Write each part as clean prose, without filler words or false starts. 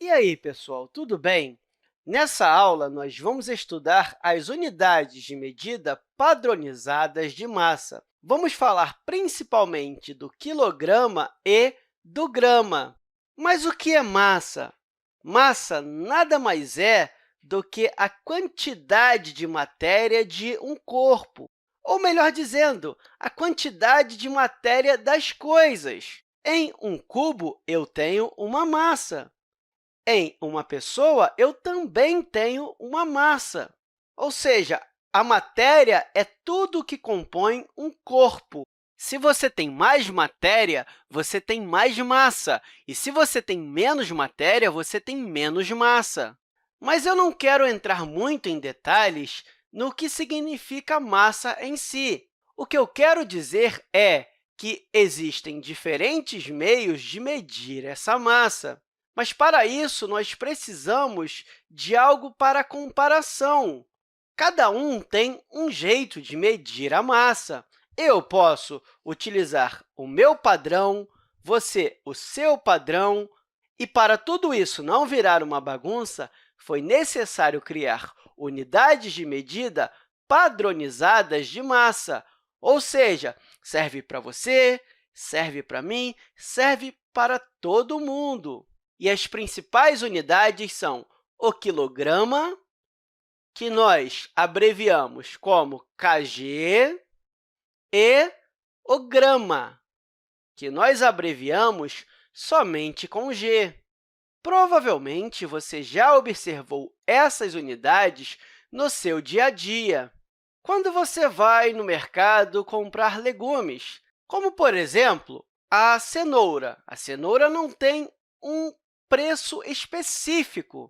E aí, pessoal, tudo bem? Nessa aula, nós vamos estudar as unidades de medida padronizadas de massa. Vamos falar principalmente do quilograma e do grama. Mas o que é massa? Massa nada mais é do que a quantidade de matéria de um corpo, ou melhor dizendo, a quantidade de matéria das coisas. Em um cubo, eu tenho uma massa. Em uma pessoa, eu também tenho uma massa. Ou seja, a matéria é tudo o que compõe um corpo. Se você tem mais matéria, você tem mais massa. E se você tem menos matéria, você tem menos massa. Mas eu não quero entrar muito em detalhes no que significa massa em si. O que eu quero dizer é que existem diferentes meios de medir essa massa. Mas, para isso, nós precisamos de algo para comparação. Cada um tem um jeito de medir a massa. Eu posso utilizar o meu padrão, você o seu padrão, e, para tudo isso não virar uma bagunça, foi necessário criar unidades de medida padronizadas de massa, ou seja, serve para você, serve para mim, serve para todo mundo. E as principais unidades são o quilograma, que nós abreviamos como kg, e o grama, que nós abreviamos somente com g. Provavelmente, você já observou essas unidades no seu dia a dia, quando você vai no mercado comprar legumes, como, por exemplo, a cenoura. A cenoura não tem um preço específico.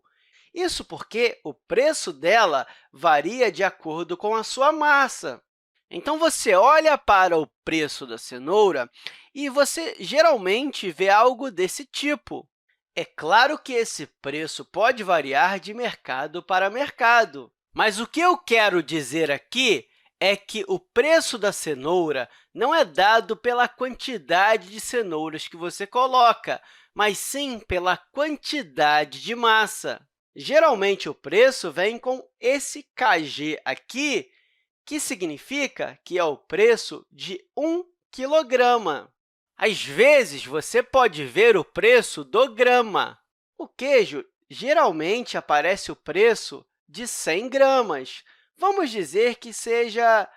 Isso porque o preço dela varia de acordo com a sua massa. Então, você olha para o preço da cenoura e você geralmente vê algo desse tipo. É claro que esse preço pode variar de mercado para mercado, mas o que eu quero dizer aqui é que o preço da cenoura não é dado pela quantidade de cenouras que você coloca, mas sim pela quantidade de massa. Geralmente, o preço vem com esse kg aqui, que significa que é o preço de 1 quilograma. Às vezes, você pode ver o preço do grama. O queijo, geralmente, aparece o preço de 100 gramas. Vamos dizer que seja R$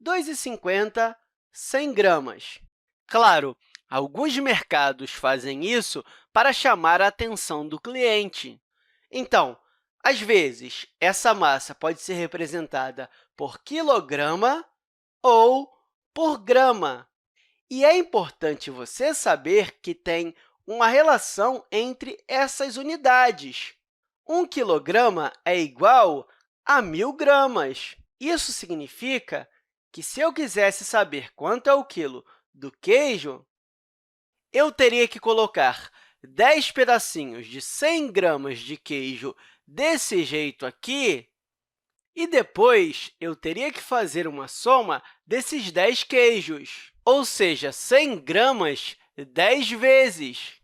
2,50 100 gramas. Claro, alguns mercados fazem isso para chamar a atenção do cliente. Então, às vezes, essa massa pode ser representada por quilograma ou por grama. E é importante você saber que tem uma relação entre essas unidades. 1 quilograma é igual a 1.000 gramas. Isso significa que, se eu quisesse saber quanto é o quilo do queijo, eu teria que colocar 10 pedacinhos de 100 gramas de queijo desse jeito aqui, e depois eu teria que fazer uma soma desses 10 queijos, ou seja, 100 gramas 10 vezes.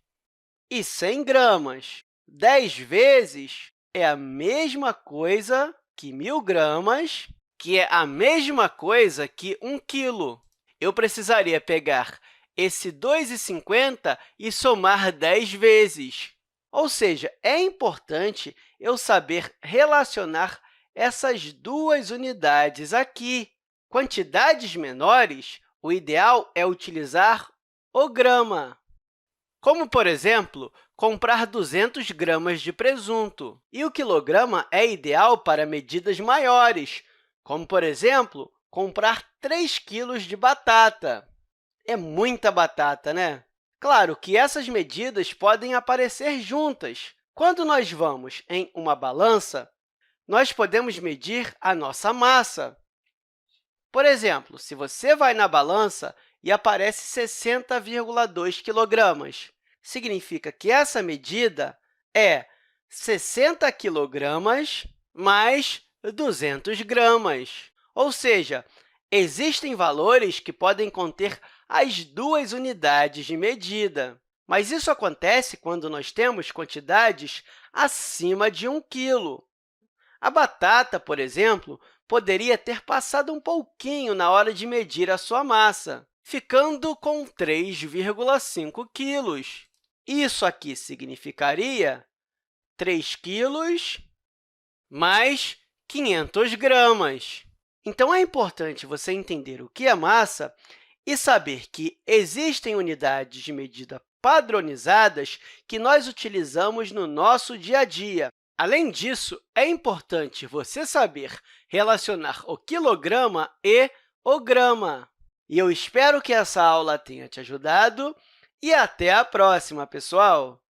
E 100 gramas 10 vezes é a mesma coisa que 1.000 gramas, que é a mesma coisa que 1 quilo. Eu precisaria pegar esse 2,50 e somar 10 vezes. Ou seja, é importante eu saber relacionar essas duas unidades aqui. Quantidades menores, o ideal é utilizar o grama, como, por exemplo, comprar 200 gramas de presunto. E o quilograma é ideal para medidas maiores, como, por exemplo, comprar 3 quilos de batata. É muita batata, né? Claro que essas medidas podem aparecer juntas. Quando nós vamos em uma balança, nós podemos medir a nossa massa. Por exemplo, se você vai na balança e aparece 60,2 quilogramas, significa que essa medida é 60 quilogramas mais 200 gramas. Ou seja, existem valores que podem conter as duas unidades de medida. Mas isso acontece quando nós temos quantidades acima de 1 quilo. A batata, por exemplo, poderia ter passado um pouquinho na hora de medir a sua massa, ficando com 3,5 quilos. Isso aqui significaria 3 quilos mais 500 gramas. Então, é importante você entender o que é massa e saber que existem unidades de medida padronizadas que nós utilizamos no nosso dia a dia. Além disso, é importante você saber relacionar o quilograma e o grama. E eu espero que essa aula tenha te ajudado e até a próxima, pessoal!